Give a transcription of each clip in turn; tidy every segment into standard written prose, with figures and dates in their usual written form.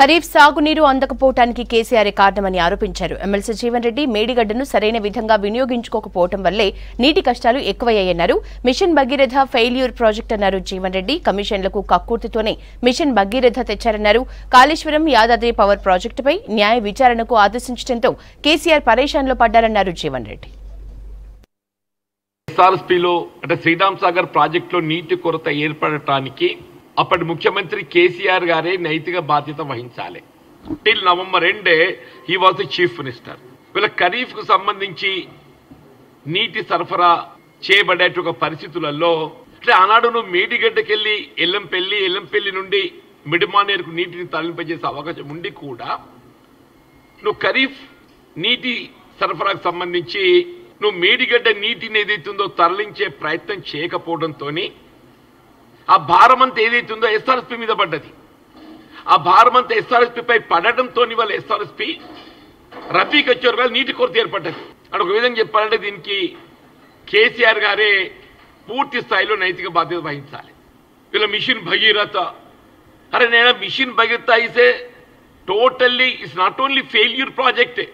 ఖరీఫ్ సాగునీరు అందకపోవటానికి కేసీఆర్ కారణమని ఆరోపించారు. ఎమ్మెల్సీ జీవన్ రెడ్డి మేడిగడ్డను సరైన విధంగా వినియోగించుకోకపోవడం వల్లే నీటి కష్టాలు ఎక్కువయ్యాయన్నారు. మిషన్ భగీరథ ఫెయిల్యూర్ ప్రాజెక్ట్ అన్నారు జీవన్ రెడ్డి. కమిషన్లకు కక్కుర్తితోనే మిషన్ భగీరథ తెచ్చారన్నారు. కాళేశ్వరం యాదాద్రి పవర్ ప్రాజెక్టుపై న్యాయ విచారణకు ఆదేశించడంతో కేసీఆర్ పరేషాన్లో పడ్డారన్నారు జీవన్ రెడ్డి. ఎస్ఆర్ఎస్పీలో అంటే శ్రీరామ్ సాగర్ ప్రాజెక్టులో నీటి కొరత ఏర్పడటానికి అప్పటి ముఖ్యమంత్రి కేసీఆర్ గారే నైతిక బాధ్యత వహించాలి. టిల్ నవంబర్ ఎండే he was the chief minister. వీళ్ళ ఖరీఫ్ కు సంబంధించి నీటి సరఫరా చేయబడేట పరిస్థితులలో అంటే ఆనాడు నువ్వు మేడిగడ్డకెళ్ళి ఎల్లంపల్లి నుండి మిడిమానేరుకు నీటిని తరలింపజేసే అవకాశం ఉండి కూడా నువ్వు ఖరీఫ్ నీటి సరఫరాకు సంబంధించి నువ్వు మేడిగడ్డ నీటిని ఏదైతుందో తరలించే ప్రయత్నం చేయకపోవడంతో ఆ భారమంతా ఏదైతుందో ఎస్ఆర్ఎస్పీ మీద పడ్డది. ఆ భారమంతా ఎస్ఆర్ఎస్పీపై పడడంతో వాళ్ళ ఎస్ఆర్ఎస్పీ రబీకి వచ్చే వరకు నీటి కొరత ఏర్పడ్డది. అని ఒక విధంగా చెప్పాలంటే దీనికి కేసీఆర్ గారే పూర్తి స్థాయిలో నైతిక బాధ్యత వహించాలి. వీళ్ళ మిషన్ భగీరథ అరే నేను mission Bhagiratha is totally it's not only failure ప్రాజెక్టే.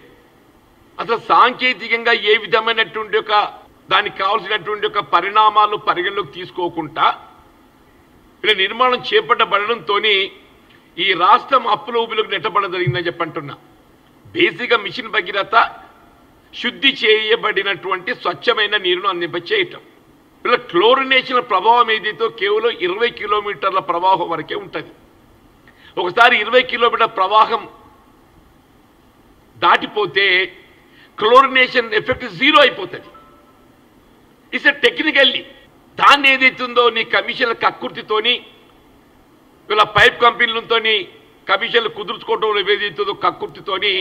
అసలు సాంకేతికంగా ఏ విధమైనటువంటి దానికి కావాల్సినటువంటి పరిణామాలు పరిగణలోకి తీసుకోకుండా ఇలా నిర్మాణం చేపట్టబడడంతో ఈ రాష్ట్రం అప్పుల ఊబిలోకి నెట్టబడడం జరిగిందని చెప్పంటున్నా. బేసిక్గా మిషన్ భగీరథ శుద్ధి చేయబడినటువంటి స్వచ్ఛమైన నీరును అందింపచేయటం. ఇలా క్లోరినేషన్ ప్రభావం ఏదైతే కేవలం 20 కిలోమీటర్ల ప్రవాహం వరకే ఉంటుంది. ఒకసారి 20 కిలోమీటర్ల ప్రవాహం దాటిపోతే క్లోరినేషన్ ఎఫెక్ట్ జీరో అయిపోతుంది. ఇట్స్ టెక్నికల్లీ దాన్ని ఏదైతుందో నీ కమిషన్ల కక్కుర్తితోని ఇలా పైప్ కంపెనీలతో కమిషన్లు కుదుర్చుకోవడం ఏదైతుందో కక్కుర్తితోని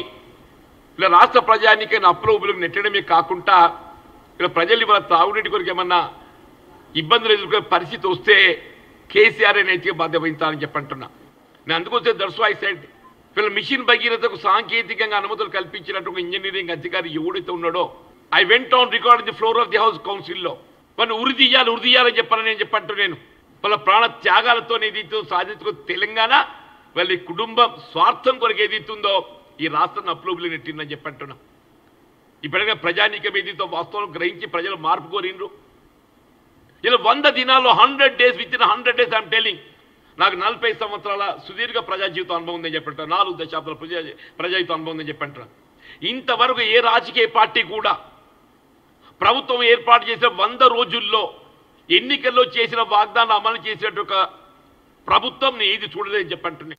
ఇలా రాష్ట్ర ప్రజానికి అప్పుల ఊబిలోకి నెట్టడమే కాకుండా ఇలా ప్రజలు ఇవాళ తాగునీటి కొరకు ఏమన్నా ఇబ్బందులు ఎదుర్కొనే పరిస్థితి వస్తే కేసీఆర్ నైతిక బాధ్యత వహించాలని చెప్పంటున్నా. నేను అందుకోసం దట్స్ వై ఐ సెడ్ వీళ్ళ మిషన్ భగీరథకు సాంకేతికంగా అనుమతులు కల్పించినట్టు ఇంజనీరింగ్ అధికారి ఎవడైతే ఉన్నాడో I went on record the floor of the house కౌన్సిల్లో వాళ్ళు ఉరిదీయాలని చెప్పాలని నేను చెప్పంటూ నేను వాళ్ళ ప్రాణ త్యాగాలతో ఏదైతే సాధించుకుని తెలంగాణ వాళ్ళ కుటుంబం స్వార్థం కొరకు ఏదైతుందో ఈ రాష్ట్రాన్ని అప్రూవల్ నెట్టిందని చెప్పంటున్నాం. ఇప్పటికే ప్రజానీకం ఏదైతే వాస్తవం గ్రహించి ప్రజలు మార్పు కోరిండ్రు. ఇలా 100 దినాల్లో 100 days with in 100 days I'm telling నాకు 40 సంవత్సరాల సుదీర్ఘ ప్రజాజీవిత అనుభవం ఉందని చెప్పంటారు. 4 దశాబ్దాల ప్రజాజీవిత అనుభవం ఉందని చెప్పంటారు. ఇంతవరకు ఏ రాజకీయ పార్టీ కూడా ప్రభుత్వం ఏర్పాటు చేసిన 100 రోజుల్లో ఎన్నికల్లో చేసిన వాగ్దానం అమలు చేసేట ప్రభుత్వం ఏది చూడలేదని చెప్పంటున్నాయి.